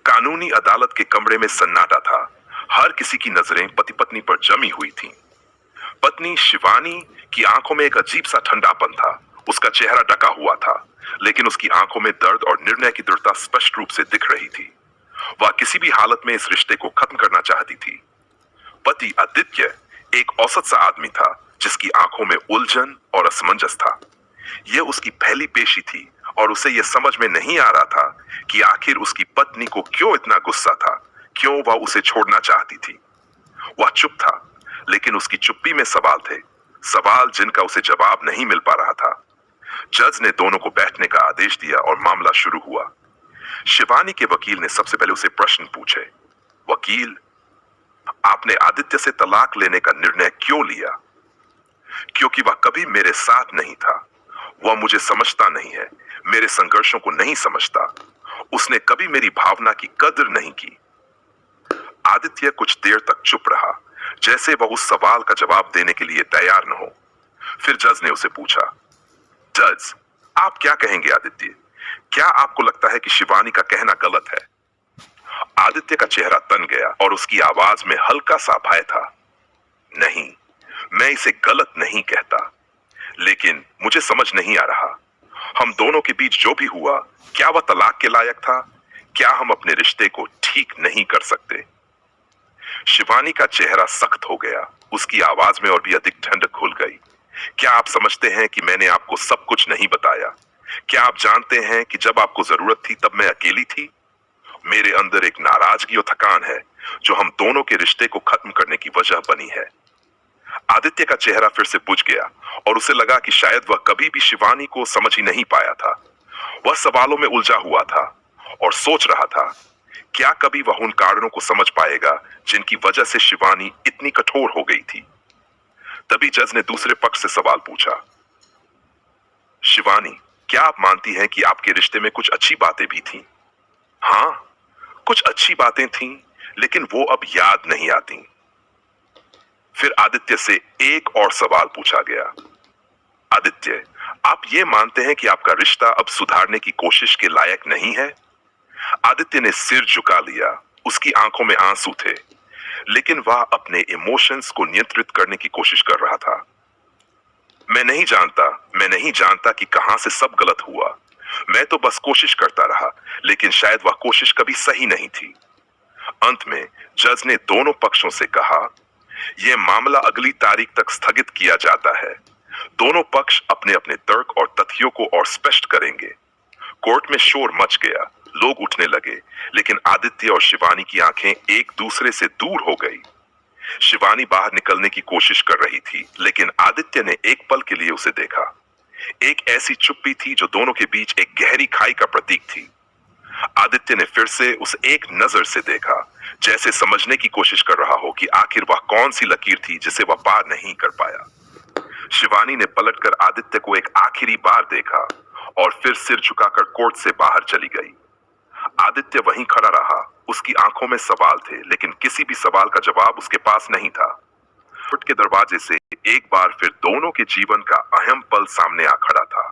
कानूनी अदालत के कमरे में सन्नाटा था। हर किसी की नजरें पति पत्नी पर जमी हुई थीं। पत्नी शिवानी की आंखों में एक अजीब सा ठंडापन था। उसका चेहरा ढका हुआ था, लेकिन उसकी आंखों में दर्द और निर्णय की दृढ़ता स्पष्ट रूप से दिख रही थी। वह किसी भी हालत में इस रिश्ते को खत्म करना चाहती थी। पति आदित्य एक औसत सा आदमी था, जिसकी आंखों में उलझन और असमंजस था। यह उसकी पहली पेशी थी और उसे यह समझ में नहीं आ रहा था कि आखिर उसकी पत्नी को क्यों इतना गुस्सा था, क्यों वह उसे छोड़ना चाहती थी। वह चुप था, लेकिन उसकी चुप्पी में सवाल थे, सवाल जिनका उसे जवाब नहीं मिल पा रहा था। जज ने दोनों को बैठने का आदेश दिया और मामला शुरू हुआ। शिवानी के वकील ने सबसे पहले उसे प्रश्न पूछे। वकील, आपने आदित्य से तलाक लेने का निर्णय क्यों लिया? क्योंकि वह कभी मेरे साथ नहीं था। वह मुझे समझता नहीं है, मेरे संघर्षों को नहीं समझता। उसने कभी मेरी भावना की कदर नहीं की। आदित्य कुछ देर तक चुप रहा, जैसे वह उस सवाल का जवाब देने के लिए तैयार न हो। फिर जज ने उसे पूछा, जज, आप क्या कहेंगे आदित्य? क्या आपको लगता है कि शिवानी का कहना गलत है? आदित्य का चेहरा तन गया और उसकी आवाज में हल्का सा भय था। नहीं, मैं इसे गलत नहीं कहता, लेकिन मुझे समझ नहीं आ रहा, हम दोनों के बीच जो भी हुआ, क्या वह तलाक के लायक था? क्या हम अपने रिश्ते को ठीक नहीं कर सकते? शिवानी का चेहरा सख्त हो गया, उसकी आवाज में और भी अधिक ठंडक घुल गई। क्या आप समझते हैं कि मैंने आपको सब कुछ नहीं बताया? क्या आप जानते हैं कि जब आपको जरूरत थी तब मैं अकेली थी? मेरे अंदर एक नाराजगी और थकान है, जो हम दोनों के रिश्ते को खत्म करने की वजह बनी है। आदित्य का चेहरा फिर से बुझ गया और उसे लगा कि शायद वह कभी भी शिवानी को समझ ही नहीं पाया था। वह सवालों में उलझा हुआ था और सोच रहा था, क्या कभी वह उन कारणों को समझ पाएगा जिनकी वजह से शिवानी इतनी कठोर हो गई थी? तभी जज ने दूसरे पक्ष से सवाल पूछा, शिवानी, क्या आप मानती हैं कि आपके रिश्ते में कुछ अच्छी बातें भी थीं? हाँ, कुछ अच्छी बातें थीं, लेकिन वो अब याद नहीं आती। फिर आदित्य से एक और सवाल पूछा गया, आदित्य, आप ये मानते हैं कि आपका रिश्ता अब सुधारने की कोशिश के लायक नहीं है? आदित्य ने सिर झुका लिया, उसकी आंखों में आंसू थे, लेकिन वह अपने इमोशंस को नियंत्रित करने की कोशिश कर रहा था। मैं नहीं जानता कि कहां से सब गलत हुआ। मैं तो बस कोशिश करता रहा, लेकिन शायद वह कोशिश कभी सही नहीं थी। अंत में जज ने दोनों पक्षों से कहा, यह मामला अगली तारीख तक स्थगित किया जाता है। दोनों पक्ष अपने अपने तर्क और तथ्यों को और स्पष्ट करेंगे। कोर्ट में शोर मच गया, लोग उठने लगे, लेकिन आदित्य और शिवानी की आंखें एक दूसरे से दूर हो गई। शिवानी बाहर निकलने की कोशिश कर रही थी, लेकिन आदित्य ने एक पल के लिए उसे देखा। एक ऐसी चुप्पी थी जो दोनों के बीच एक गहरी खाई का प्रतीक थी। आदित्य ने फिर से उस एक नजर से देखा, जैसे समझने की कोशिश कर रहा हो कि आखिर वह कौन सी लकीर थी जिसे वह पार नहीं कर पाया। शिवानी ने पलटकर आदित्य को एक आखिरी बार देखा और फिर सिर झुकाकर कोर्ट से बाहर चली गई। आदित्य वहीं खड़ा रहा, उसकी आंखों में सवाल थे, लेकिन किसी भी सवाल का जवाब उसके पास नहीं था। कोर्ट के दरवाजे से एक बार फिर दोनों के जीवन का अहम पल सामने आ खड़ा था।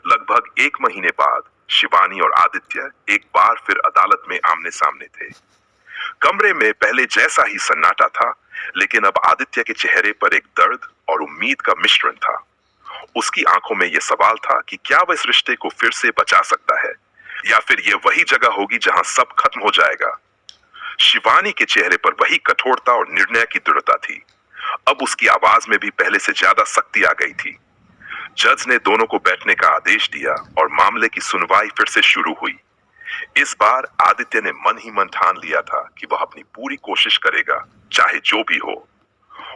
लगभग 1 महीने बाद शिवानी और आदित्य एक बार फिर अदालत में आमने सामने थे। कमरे में पहले जैसा ही सन्नाटा था, लेकिन अब आदित्य के चेहरे पर एक दर्द और उम्मीद का मिश्रण था। उसकी आंखों में यह सवाल था कि क्या वह इस रिश्ते को फिर से बचा सकता है, या फिर यह वही जगह होगी जहां सब खत्म हो जाएगा। शिवानी के चेहरे पर वही कठोरता और निर्णय की दृढ़ता थी। अब उसकी आवाज में भी पहले से ज्यादा सख्ती आ गई थी। जज ने दोनों को बैठने का आदेश दिया और मामले की सुनवाई फिर से शुरू हुई। इस बार आदित्य ने मन ही मन ठान लिया था कि वह अपनी पूरी कोशिश करेगा, चाहे जो भी हो।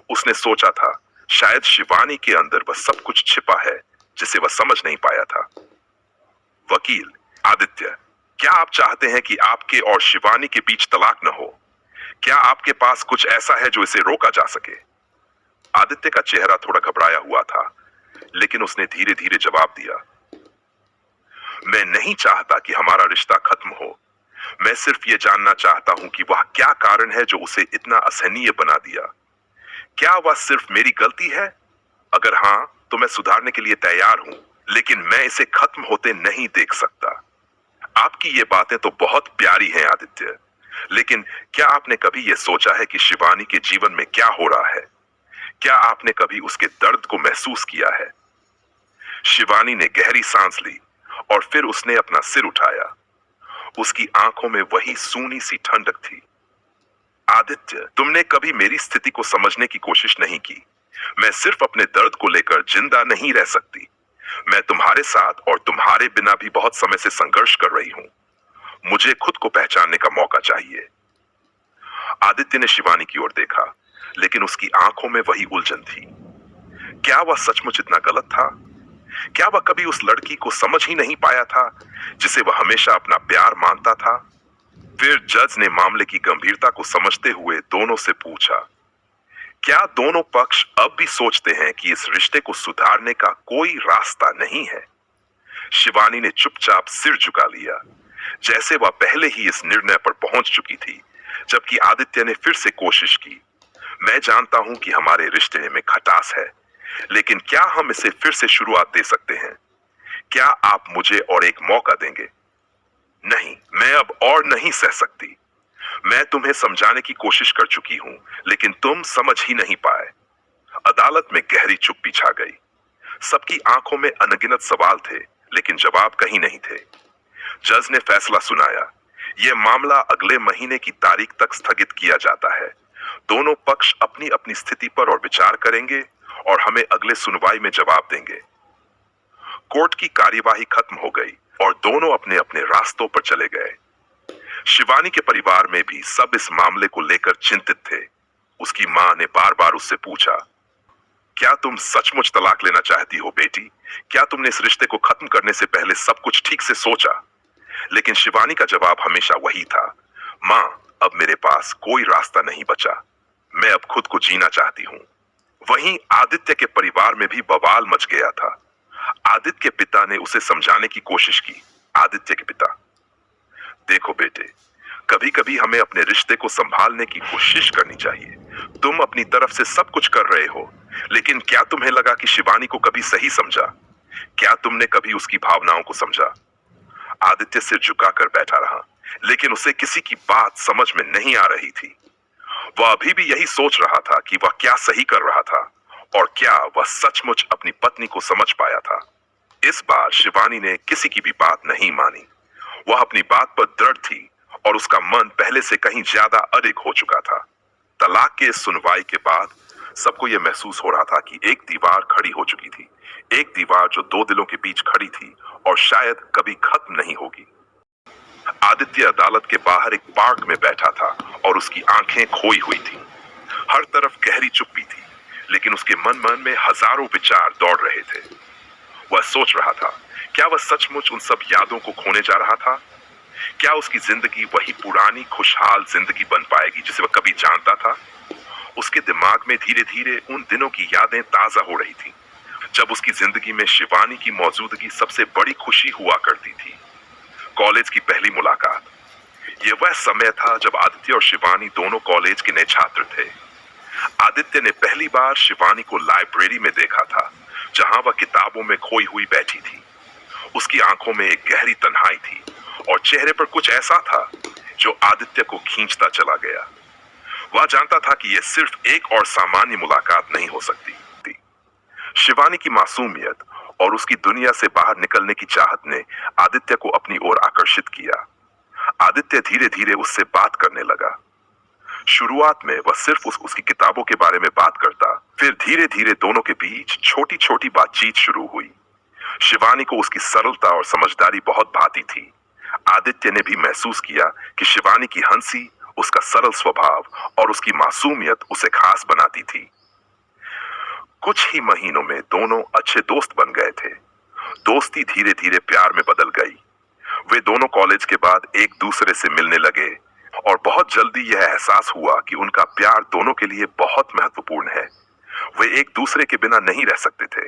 उसने सोचा था, शायद शिवानी के अंदर वह सब कुछ छिपा है जिसे वह समझ नहीं पाया था। वकील, आदित्य, क्या आप चाहते हैं कि आपके और शिवानी के बीच तलाक न हो? क्या आपके पास कुछ ऐसा है जो इसे रोका जा सके? आदित्य का चेहरा थोड़ा घबराया हुआ था, लेकिन उसने धीरे धीरे जवाब दिया, मैं नहीं चाहता कि हमारा रिश्ता खत्म हो। मैं सिर्फ ये जानना चाहता हूं कि वह क्या कारण है जो उसे इतना असहनीय बना दिया। क्या वह सिर्फ मेरी गलती है? अगर हाँ, तो मैं सुधारने के लिए तैयार हूं, लेकिन मैं इसे खत्म होते नहीं देख सकता। आपकी ये बातें तो बहुत प्यारी हैं आदित्य, लेकिन क्या आपने कभी ये सोचा है कि शिवानी के जीवन में क्या हो रहा है? क्या आपने कभी उसके दर्द को महसूस किया है? शिवानी ने गहरी सांस ली और फिर उसने अपना सिर उठाया। उसकी आंखों में वही सूनी सी ठंडक थी। आदित्य, तुमने कभी मेरी स्थिति को समझने की कोशिश नहीं की। मैं सिर्फ अपने दर्द को लेकर जिंदा नहीं रह सकती। मैं तुम्हारे साथ और तुम्हारे बिना भी बहुत समय से संघर्ष कर रही हूं। मुझे खुद को पहचानने का मौका चाहिए। आदित्य ने शिवानी की ओर देखा, लेकिन उसकी आंखों में वही उलझन थी। क्या वह सचमुच इतना गलत था? क्या वह कभी उस लड़की को समझ ही नहीं पाया था जिसे वह हमेशा अपना प्यार मानता था? फिर जज ने मामले की गंभीरता को समझते हुए दोनों से पूछा, क्या दोनों पक्ष अब भी सोचते हैं कि इस रिश्ते को सुधारने का कोई रास्ता नहीं है? शिवानी ने चुपचाप सिर झुका लिया, जैसे वह पहले ही इस निर्णय पर पहुंच चुकी थी। जबकि आदित्य ने फिर से कोशिश की, मैं जानता हूं कि हमारे रिश्ते में खटास है, लेकिन क्या हम इसे फिर से शुरुआत दे सकते हैं? क्या आप मुझे और एक मौका देंगे? नहीं, मैं अब और नहीं सह सकती। मैं तुम्हें समझाने की कोशिश कर चुकी हूं, लेकिन तुम समझ ही नहीं पाए। अदालत में गहरी चुप्पी छा गई। सबकी आंखों में अनगिनत सवाल थे, लेकिन जवाब कहीं नहीं थे। जज ने फैसला सुनाया, यह मामला अगले महीने की तारीख तक स्थगित किया जाता है। दोनों पक्ष अपनी अपनी स्थिति पर और विचार करेंगे और हमें अगले सुनवाई में जवाब देंगे। कोर्ट की कार्यवाही खत्म हो गई और दोनों अपने अपने रास्तों पर चले गए। शिवानी के परिवार में भी सब इस मामले को लेकर चिंतित थे। उसकी मां ने बार बार उससे पूछा, क्या तुम सचमुच तलाक लेना चाहती हो बेटी? क्या तुमने इस रिश्ते को खत्म करने से पहले सब कुछ ठीक से सोचा? लेकिन शिवानी का जवाब हमेशा वही था, मां, अब मेरे पास कोई रास्ता नहीं बचा। मैं अब खुद को जीना चाहती हूं। वहीं आदित्य के परिवार में भी बवाल मच गया था। आदित्य के पिता ने उसे समझाने की कोशिश की। आदित्य के पिता, देखो बेटे, कभी कभी हमें अपने रिश्ते को संभालने की कोशिश करनी चाहिए। तुम अपनी तरफ से सब कुछ कर रहे हो, लेकिन क्या तुम्हें लगा कि शिवानी को कभी सही समझा? क्या तुमने कभी उसकी भावनाओं को समझा? आदित्य सिर झुकाकर बैठा रहा, लेकिन उसे किसी की बात समझ में नहीं आ रही थी। वह अभी भी यही सोच रहा था कि वह क्या सही कर रहा था और क्या वह सचमुच अपनी पत्नी को समझ पाया था। इस बार शिवानी ने किसी की भी बात नहीं मानी। वह अपनी बात पर दृढ़ थी और उसका मन पहले से कहीं ज्यादा अडिग हो चुका था। तलाक के इस सुनवाई के बाद सबको यह महसूस हो रहा था कि एक दीवार खड़ी हो चुकी थी, एक दीवार जो दो दिलों के बीच खड़ी थी और शायद कभी खत्म नहीं होगी। आदित्य अदालत के बाहर एक पार्क में बैठा था और उसकी आंखें खोई हुई थी। हर तरफ गहरी चुप्पी थी, लेकिन उसके मन में हजारों विचार दौड़ रहे थे। वह सोच रहा था, क्या वह सचमुच उन सब यादों को खोने जा रहा था? क्या उसकी जिंदगी वही पुरानी खुशहाल जिंदगी बन पाएगी जिसे वह कभी जानता था? उसके दिमाग में धीरे धीरे उन दिनों की यादें ताजा हो रही थी, जब उसकी जिंदगी में शिवानी की मौजूदगी सबसे बड़ी खुशी हुआ करती थी। कॉलेज की पहली मुलाकात, यह वह समय था जब आदित्य और शिवानी दोनों कॉलेज के नए छात्र थे। आदित्य ने पहली बार शिवानी को लाइब्रेरी में देखा था, जहां वह किताबों में खोई हुई बैठी थी। उसकी आंखों में एक गहरी तन्हाई थी और चेहरे पर कुछ ऐसा था जो आदित्य को खींचता चला गया। वह जानता था कि यह सिर्फ एक और सामान्य मुलाकात नहीं हो सकती थी। शिवानी की मासूमियत और उसकी दुनिया से बाहर निकलने की चाहत ने आदित्य को अपनी ओर आकर्षित किया। आदित्य धीरे धीरे उससे बात करने लगा। शुरुआत में वह सिर्फ उसकी किताबों के बारे में बात करता, फिर धीरे धीरे दोनों के बीच छोटी छोटी बातचीत शुरू हुई। शिवानी को उसकी सरलता और समझदारी बहुत भाती थी। आदित्य ने भी महसूस किया कि शिवानी की हंसी, उसका सरल स्वभाव और उसकी मासूमियत उसे खास बनाती थी। कुछ ही महीनों में दोनों अच्छे दोस्त बन गए थे। दोस्ती धीरे धीरे प्यार में बदल गई। वे दोनों कॉलेज के बाद एक दूसरे से मिलने लगे और बहुत जल्दी यह एहसास हुआ कि उनका प्यार दोनों के लिए बहुत महत्वपूर्ण है। वे एक दूसरे के बिना नहीं रह सकते थे।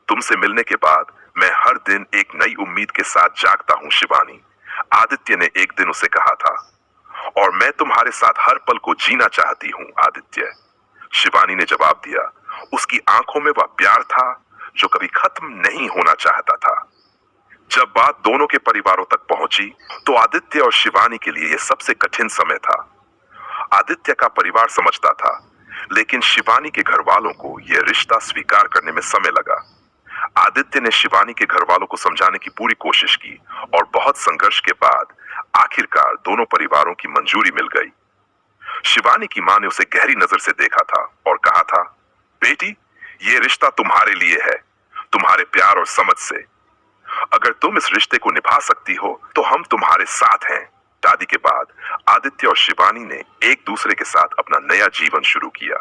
तुमसे मिलने के बाद मैं हर दिन एक नई उम्मीद के साथ जागता हूं शिवानी, आदित्य ने एक दिन उसे कहा था। और मैं तुम्हारे साथ हर पल को जीना चाहती हूं आदित्य, शिवानी ने जवाब दिया। उसकी आंखों में वह प्यार था जो कभी खत्म नहीं होना चाहता था। जब बात दोनों के परिवारों तक पहुंची तो आदित्य और शिवानी के लिए यह सबसे कठिन समय था। आदित्य का परिवार समझता था, लेकिन शिवानी के घर वालों को यह रिश्ता स्वीकार करने में समय लगा। आदित्य ने शिवानी के घर वालों को समझाने की पूरी कोशिश की और बहुत संघर्ष के बाद आखिरकार दोनों परिवारों की मंजूरी मिल गई। शिवानी की मां ने उसे गहरी नजर से देखा था और कहा था, बेटी, ये रिश्ता तुम्हारे लिए है, तुम्हारे प्यार और समझ से। अगर तुम इस रिश्ते को निभा सकती हो तो हम तुम्हारे साथ हैं। शादी के बाद आदित्य और शिवानी ने एक दूसरे के साथ अपना नया जीवन शुरू किया।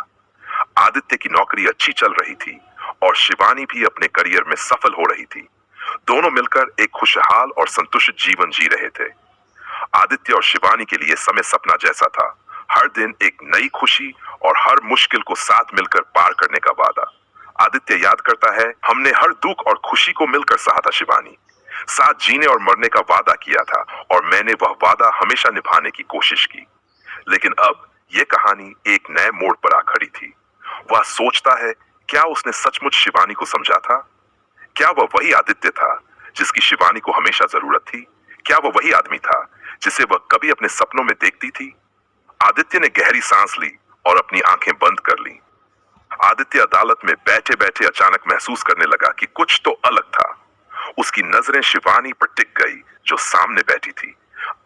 आदित्य की नौकरी अच्छी चल रही थी और शिवानी भी अपने करियर में सफल हो रही थी। दोनों मिलकर एक खुशहाल और संतुष्ट जीवन जी रहे थे। आदित्य और शिवानी के लिए समय सपना जैसा था, हर दिन एक नई खुशी और हर मुश्किल को साथ मिलकर पार करने का वादा। आदित्य याद करता है, हमने हर दुख और खुशी को मिलकर सहा था शिवानी, साथ जीने और मरने का वादा किया था और मैंने वह वादा हमेशा निभाने की कोशिश की। लेकिन अब यह कहानी एक नए मोड़ पर आ खड़ी थी। वह सोचता है, क्या उसने सचमुच शिवानी को समझा था? क्या वह वही आदित्य था जिसकी शिवानी को हमेशा जरूरत थी? क्या वह वही आदमी था जिसे वह कभी अपने सपनों में देखती थी? आदित्य ने गहरी सांस ली और अपनी आंखें बंद कर ली। आदित्य अदालत में बैठे बैठे अचानक महसूस करने लगा कि कुछ तो अलग था। उसकी नजरें शिवानी पर टिक गई जो सामने बैठी थी।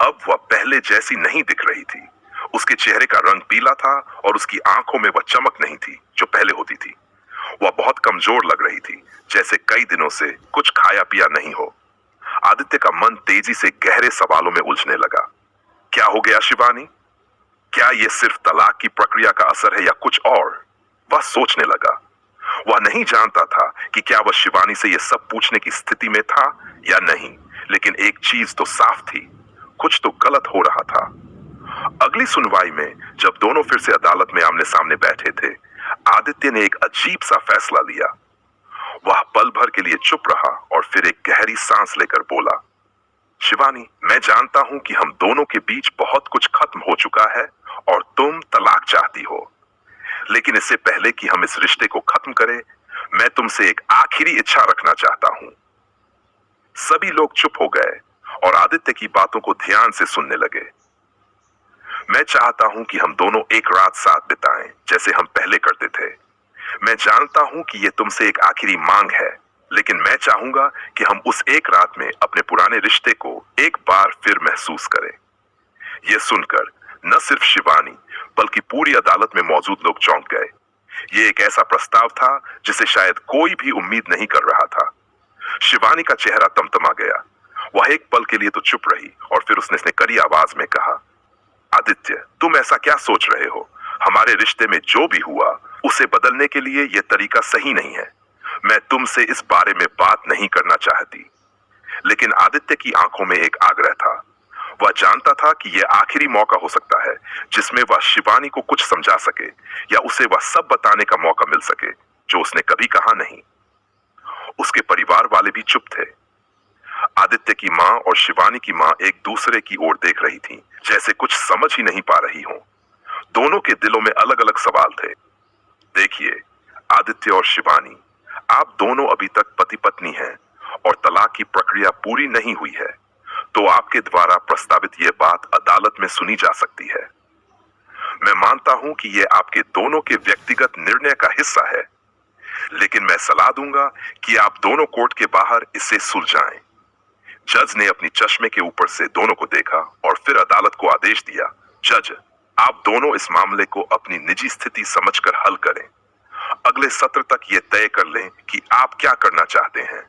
अब वह पहले जैसी नहीं दिख रही थी। उसके चेहरे का रंग पीला था और उसकी आंखों में वह चमक नहीं थी जो पहले होती थी। वह बहुत कमजोर लग रही थी, जैसे कई दिनों से कुछ खाया पिया नहीं हो। आदित्य का मन तेजी से गहरे सवालों में उलझने लगा। क्या हो गया शिवानी? क्या यह सिर्फ तलाक की प्रक्रिया का असर है या कुछ और? वह सोचने लगा। वह नहीं जानता था कि क्या वह शिवानी से यह सब पूछने की स्थिति में था या नहीं, लेकिन एक चीज तो साफ थी, कुछ तो गलत हो रहा था। अगली सुनवाई में जब दोनों फिर से अदालत में आमने सामने बैठे थे, आदित्य ने एक अजीब सा फैसला लिया। वह पल भर के लिए चुप रहा और फिर एक गहरी सांस लेकर बोला, शिवानी, मैं जानता हूं कि हम दोनों के बीच बहुत कुछ खत्म हो चुका है और तुम तलाक चाहती हो, लेकिन इससे पहले कि हम इस रिश्ते को खत्म करें, मैं तुमसे एक आखिरी इच्छा रखना चाहता हूं। सभी लोग चुप हो गए और आदित्य की बातों को ध्यान से सुनने लगे। मैं चाहता हूं कि हम दोनों एक रात साथ बिताएं, जैसे हम पहले करते थे। मैं जानता हूं कि यह तुमसे एक आखिरी मांग है, लेकिन मैं चाहूंगा कि हम उस एक रात में अपने पुराने रिश्ते को एक बार फिर महसूस करें। यह सुनकर न सिर्फ शिवानी बल्कि पूरी अदालत में मौजूद लोग चौंक गए। यह एक ऐसा प्रस्ताव था जिसे शायद कोई भी उम्मीद नहीं कर रहा था। शिवानी का चेहरा तमतमा गया। वह एक पल के लिए तो चुप रही और फिर उसने कड़ी आवाज में कहा, आदित्य, तुम ऐसा क्या सोच रहे हो? हमारे रिश्ते में जो भी हुआ उसे बदलने के लिए यह तरीका सही नहीं है। मैं तुमसे इस बारे में बात नहीं करना चाहती। लेकिन आदित्य की आंखों में एक आग्रह था। वह जानता था कि यह आखिरी मौका हो सकता है जिसमें वह शिवानी को कुछ समझा सके या उसे वह सब बताने का मौका मिल सके जो उसने कभी कहा नहीं। उसके परिवार वाले भी चुप थे। आदित्य की मां और शिवानी की मां एक दूसरे की ओर देख रही थीं, जैसे कुछ समझ ही नहीं पा रही हों। दोनों के दिलों में अलग अलग सवाल थे। देखिए आदित्य और शिवानी, आप दोनों अभी तक पति पत्नी हैं और तलाक की प्रक्रिया पूरी नहीं हुई है, तो आपके द्वारा प्रस्तावित यह बात अदालत में सुनी जा सकती है। मैं मानता हूं कि यह आपके दोनों के व्यक्तिगत निर्णय का हिस्सा है, लेकिन मैं सलाह दूंगा कि आप दोनों कोर्ट के बाहर इसे सुलझाएं। जज ने अपनी चश्मे के ऊपर से दोनों को देखा और फिर अदालत को आदेश दिया, जज, आप दोनों इस मामले को अपनी निजी स्थिति समझकर हल करें। अगले सत्र तक ये तय कर लें कि आप क्या करना चाहते हैं।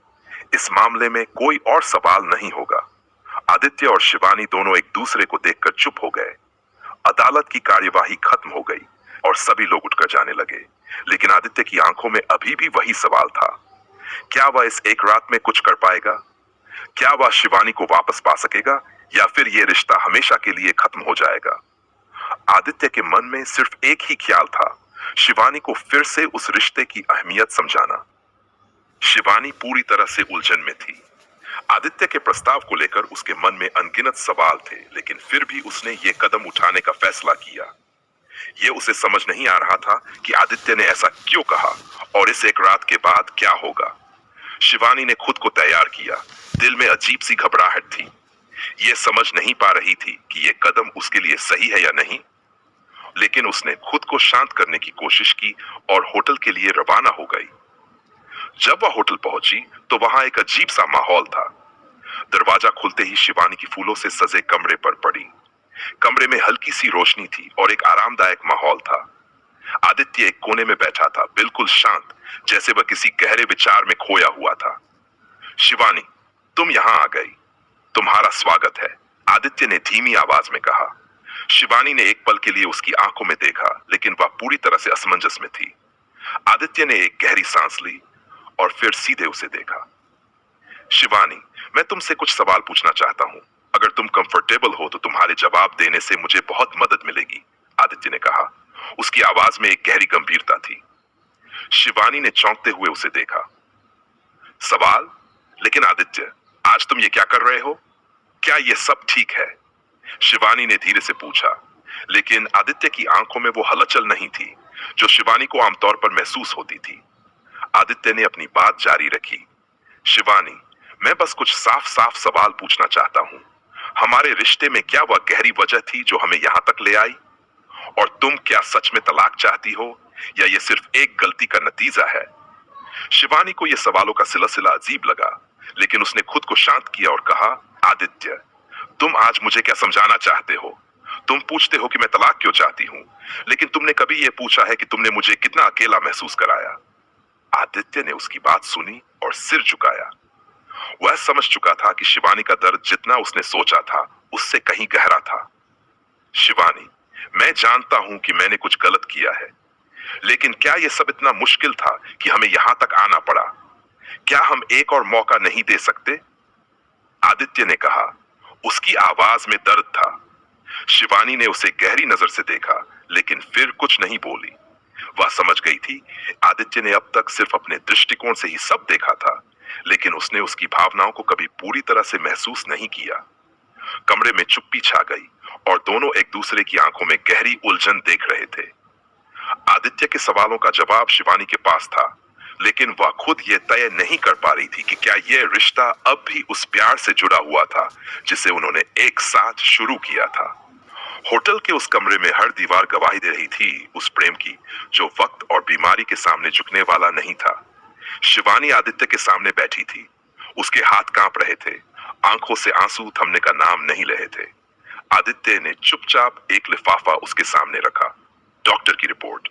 इस मामले में कोई और सवाल नहीं होगा। आदित्य और शिवानी दोनों एक दूसरे को देखकर चुप हो गए। अदालत की कार्यवाही खत्म हो गई और सभी लोग उठकर जाने लगे, लेकिन आदित्य की आंखों में अभी भी वही सवाल था। क्या वह इस एक रात में कुछ कर पाएगा? क्या वह शिवानी को वापस पा सकेगा या फिर यह रिश्ता हमेशा के लिए खत्म हो जाएगा? आदित्य के मन में सिर्फ एक ही ख्याल था, शिवानी को फिर से उस रिश्ते की अहमियत समझाना। शिवानी पूरी तरह से उलझन में थी। आदित्य के प्रस्ताव को लेकर उसके मन में अनगिनत सवाल थे, लेकिन फिर भी उसने ये कदम उठाने का फैसला किया। ये उसे समझ नहीं आ रहा था कि आदित्य ने ऐसा क्यों कहा और इस एक रात के बाद क्या होगा। शिवानी ने खुद को तैयार किया, दिल में अजीब सी घबराहट थी। ये समझ नहीं पा रही थी कि ये कदम उसके लिए सही है या नहीं, लेकिन उसने खुद को शांत करने की कोशिश की और होटल के लिए रवाना हो गई। जब वह होटल पहुंची तो वहां एक अजीब सा माहौल था। दरवाजा खुलते ही शिवानी की फूलों से सजे कमरे पर पड़ी। कमरे में हल्की सी रोशनी थी और एक आरामदायक माहौल था। आदित्य एक कोने में बैठा था, बिल्कुल शांत, जैसे वह किसी गहरे विचार में खोया हुआ था। शिवानी, तुम यहां आ गई, तुम्हारा स्वागत है, आदित्य ने धीमी आवाज में कहा। शिवानी ने एक पल के लिए उसकी आंखों में देखा, लेकिन वह पूरी तरह से असमंजस में थी। आदित्य ने एक गहरी सांस ली और फिर सीधे उसे देखा। शिवानी, मैं तुमसे कुछ सवाल पूछना चाहता हूं। अगर तुम कंफर्टेबल हो तो तुम्हारे जवाब देने से मुझे बहुत मदद मिलेगी, आदित्य ने कहा। उसकी आवाज में एक गहरी गंभीरता थी। शिवानी ने चौंकते हुए उसे देखा। सवाल? लेकिन आदित्य, आज तुम ये क्या कर रहे हो? क्या ये सब ठीक है? शिवानी ने धीरे से पूछा, लेकिन आदित्य की आंखों में वो हलचल नहीं थी जो शिवानी को आमतौर पर महसूस होती थी। आदित्य ने अपनी बात जारी रखी। शिवानी, मैं बस कुछ साफ साफ सवाल पूछना चाहता हूं। हमारे रिश्ते में क्या वह गहरी वजह थी जो हमें यहां तक ले आई? और तुम क्या सच में तलाक चाहती हो या ये सिर्फ एक गलती का नतीजा है? शिवानी को यह सवालों का सिलसिला अजीब लगा, लेकिन उसने खुद को शांत किया और कहा, आदित्य, तुम आज मुझे क्या समझाना चाहते हो? तुम पूछते हो कि मैं तलाक क्यों चाहती हूं, लेकिन तुमने कभी यह पूछा है कि तुमने मुझे कितना अकेला महसूस कराया? आदित्य ने उसकी बात सुनी और सिर झुकाया। वह समझ चुका था कि शिवानी का दर्द जितना उसने सोचा था उससे कहीं गहरा था। शिवानी, मैं जानता हूं कि मैंने कुछ गलत किया है, लेकिन क्या यह सब इतना मुश्किल था कि हमें यहां तक आना पड़ा? क्या हम एक और मौका नहीं दे सकते? आदित्य ने कहा। उसकी आवाज में दर्द था। शिवानी ने उसे गहरी नजर से देखा, लेकिन फिर कुछ नहीं बोली। वह समझ गई थी आदित्य ने अब तक सिर्फ अपने दृष्टिकोण से ही सब देखा था, लेकिन उसने उसकी भावनाओं को कभी पूरी तरह से महसूस नहीं किया। कमरे में चुप्पी छा गई और दोनों एक दूसरे की आंखों में गहरी उलझन देख रहे थे। आदित्य के सवालों का जवाब शिवानी के पास था, लेकिन वह खुद ये तय नहीं कर पा रही थी कि क्या यह रिश्ता अब भी उस प्यार से जुड़ा हुआ था जिसे उन्होंने एक साथ शुरू किया था। होटल के उस कमरे में हर दीवार गवाही दे रही थी उस प्रेम की जो वक्त और बीमारी के सामने झुकने वाला नहीं था। शिवानी आदित्य के सामने बैठी थी। उसके हाथ कांप रहे थे, आंखों से आंसू थमने का नाम नहीं ले रहे थे। आदित्य ने चुपचाप एक लिफाफा उसके सामने रखा। डॉक्टर की रिपोर्ट।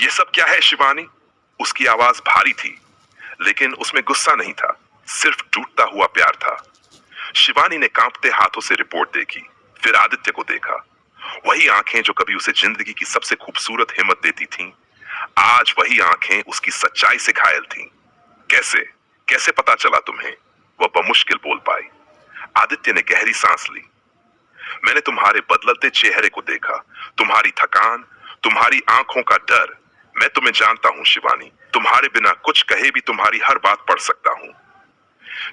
ये सब क्या है शिवानी? उसकी आवाज भारी थी, लेकिन उसमें गुस्सा नहीं था, सिर्फ टूटता हुआ प्यार था। शिवानी ने कांपते हाथों से रिपोर्ट देखी, फिर आदित्य को देखा। वही आंखें जो कभी उसे जिंदगी की सबसे खूबसूरत हिम्मत देती थीं, आज वही आंखें उसकी सच्चाई से घायल थीं। कैसे कैसे पता चला तुम्हें? वह बमुश्किल बोल पाई। आदित्य ने गहरी सांस ली। मैंने तुम्हारे बदलते चेहरे को देखा, तुम्हारी थकान, तुम्हारी आंखों का डर। मैं तुम्हें जानता हूं शिवानी, तुम्हारे बिना कुछ कहे भी तुम्हारी हर बात पढ़ सकता हूं।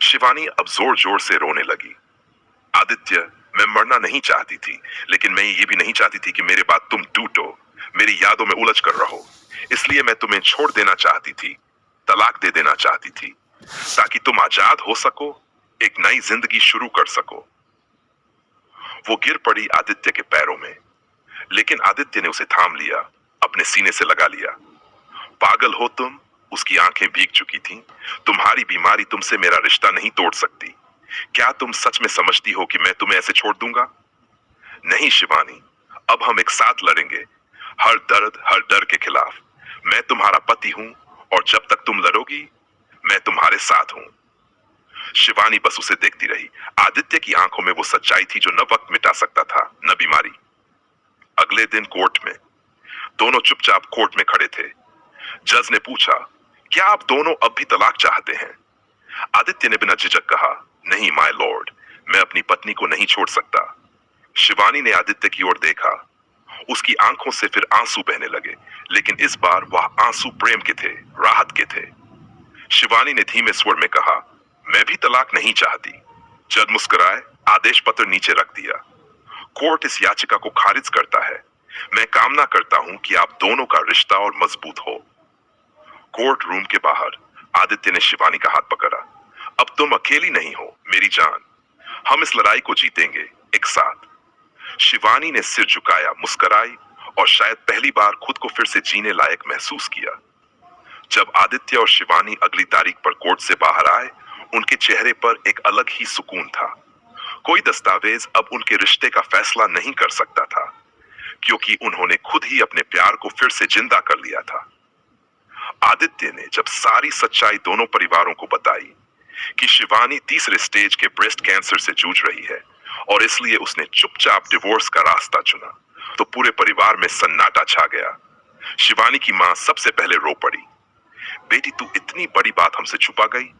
शिवानी अब जोर जोर से रोने लगी। आदित्य, मैं मरना नहीं चाहती थी, लेकिन मैं ये भी नहीं चाहती थी कि मेरे बाद तुम टूटो, मेरी यादों में उलझ कर रहो। इसलिए मैं तुम्हें छोड़ देना चाहती थी, तलाक दे देना चाहती थी, ताकि तुम आजाद हो सको, एक नई जिंदगी शुरू कर सको। वो गिर पड़ी आदित्य के पैरों में, लेकिन आदित्य ने उसे थाम लिया, अपने सीने से लगा लिया। पागल हो तुम? उसकी आंखें भीग चुकी थीं। तुम्हारी बीमारी तुमसे मेरा रिश्ता नहीं तोड़ सकती। क्या तुम सच में समझती हो कि मैं तुम्हें ऐसे छोड़ दूंगा? नहीं शिवानी, अब हम एक साथ लड़ेंगे, हर दर्द, हर डर के खिलाफ। मैं तुम्हारा पति हूं और जब तक तुम लड़ोगी, मैं तुम्हारे साथ हूं। शिवानी बस उसे देखती रही। आदित्य की आंखों में वो सच्चाई थी जो न वक्त मिटा सकता था, न बीमारी। अगले दिन कोर्ट में दोनों चुपचाप कोर्ट में खड़े थे। जज ने पूछा, क्या आप दोनों अब भी तलाक चाहते हैं? आदित्य ने बिना झिझक कहा, नहीं माय लॉर्ड, मैं अपनी पत्नी को नहीं छोड़ सकता। शिवानी ने आदित्य की ओर देखा। उसकी आंखों से फिर आंसू बहने लगे, लेकिन इस बार वह आंसू प्रेम के थे, राहत के थे। शिवानी ने धीमे स्वर में कहा, मैं भी तलाक नहीं चाहती। जज मुस्कुराए, आदेश पत्र नीचे रख दिया। कोर्ट इस याचिका को खारिज करता है। मैं कामना करता हूं कि आप दोनों का रिश्ता और मजबूत हो। कोर्ट रूम के बाहर आदित्य ने शिवानी का हाथ पकड़ा। अब तुम अकेली नहीं हो मेरी जान, हम इस लड़ाई को जीतेंगे एक साथ। शिवानी ने सिर झुकाया, मुस्कुराई और शायद पहली बार खुद को फिर से जीने लायक महसूस किया। जब आदित्य और शिवानी अगली तारीख पर कोर्ट से बाहर आए, उनके चेहरे पर एक अलग ही सुकून था। कोई दस्तावेज अब उनके रिश्ते का फैसला नहीं कर सकता था, क्योंकि उन्होंने खुद ही अपने प्यार को फिर से जिंदा कर लिया था। आदित्य ने जब सारी सच्चाई दोनों परिवारों को बताई कि शिवानी तीसरे स्टेज के ब्रेस्ट कैंसर से जूझ रही है और इसलिए उसने चुपचाप डिवोर्स का रास्ता चुना, तो पूरे परिवार में सन्नाटा छा गया। शिवानी की मां सबसे पहले रो पड़ी। बेटी, तू इतनी बड़ी बात हमसे छुपा गई।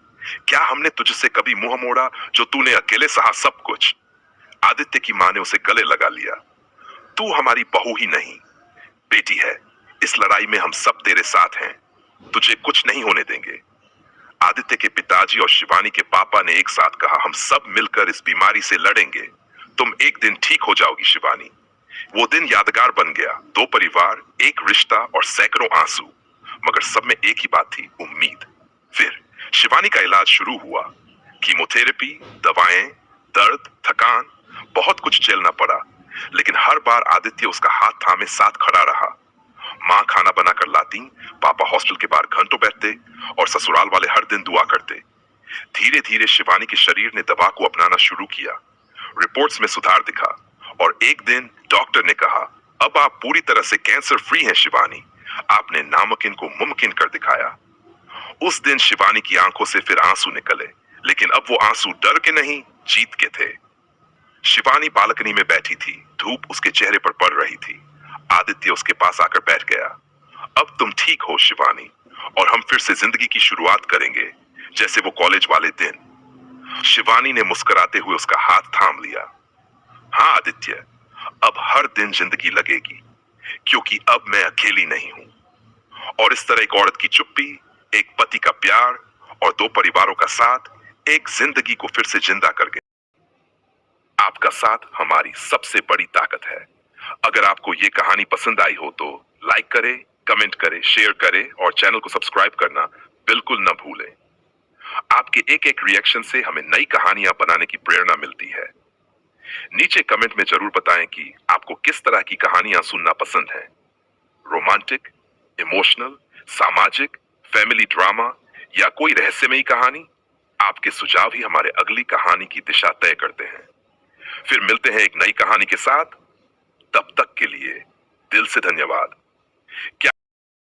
क्या हमने तुझसे कभी मुंह मोड़ा जो तूने अकेले सहा सब कुछ? आदित्य की मां ने उसे गले लगा लिया। तू हमारी बहू ही नहीं, बेटी है। इस लड़ाई में हम सब तेरे साथ हैं, तुझे कुछ नहीं होने देंगे। आदित्य के पिताजी और शिवानी के पापा ने एक साथ कहा, हम सब मिलकर इस बीमारी से लड़ेंगे। तुम एक दिन ठीक हो जाओगी शिवानी। वो दिन यादगार बन गया। दो परिवार, एक रिश्ता और सैकड़ों आंसू, मगर सब में एक ही बात थी, उम्मीद। फिर शिवानी का इलाज शुरू हुआ। कीमोथेरेपी, दवाएं, दर्द, थकान, बहुत कुछ झेलना पड़ा, लेकिन हर बार आदित्य उसका हाथ थामे साथ खड़ा रहा। माँ खाना बनाकर लाती, पापा हॉस्टल के बाहर घंटों बैठते और ससुराल वाले हर दिन दुआ करते। धीरे धीरे शिवानी के शरीर ने दवा को अपनाना शुरू किया। रिपोर्ट्स में सुधार दिखा और एक दिन डॉक्टर ने कहा, अब आप पूरी तरह से कैंसर फ्री हैं शिवानी। आपने नामुमकिन को मुमकिन कर दिखाया। उस दिन शिवानी की आंखों से फिर आंसू निकले, लेकिन अब वो आंसू डर के नहीं, जीत के थे। शिवानी बालकनी में बैठी थी, धूप उसके चेहरे पर पड़ रही थी। आदित्य उसके पास आकर बैठ गया। अब तुम ठीक हो शिवानी, और हम फिर से जिंदगी की शुरुआत करेंगे, जैसे वो कॉलेज वाले दिन। शिवानी ने मुस्कुराते हुए उसका हाथ थाम लिया। हाँ आदित्य, अब हर दिन जिंदगी लगेगी, क्योंकि अब मैं अकेली नहीं हूं। और इस तरह एक औरत की चुप्पी, एक पति का प्यार और दो परिवारों का साथ एक जिंदगी को फिर से जिंदा कर गया। आपका साथ हमारी सबसे बड़ी ताकत है। अगर आपको ये कहानी पसंद आई हो तो लाइक करें, कमेंट करें, शेयर करें और चैनल को सब्सक्राइब करना बिल्कुल न भूलें। आपके एक एक रिएक्शन से हमें नई कहानियां बनाने की प्रेरणा मिलती है। नीचे कमेंट में जरूर बताएं कि आपको किस तरह की कहानियां सुनना पसंद है। रोमांटिक, इमोशनल, सामाजिक, फैमिली ड्रामा या कोई रहस्यमयी कहानी। आपके सुझाव ही हमारे अगली कहानी की दिशा तय करते हैं। फिर मिलते हैं एक नई कहानी के साथ। तब तक के लिए दिल से धन्यवाद। क्या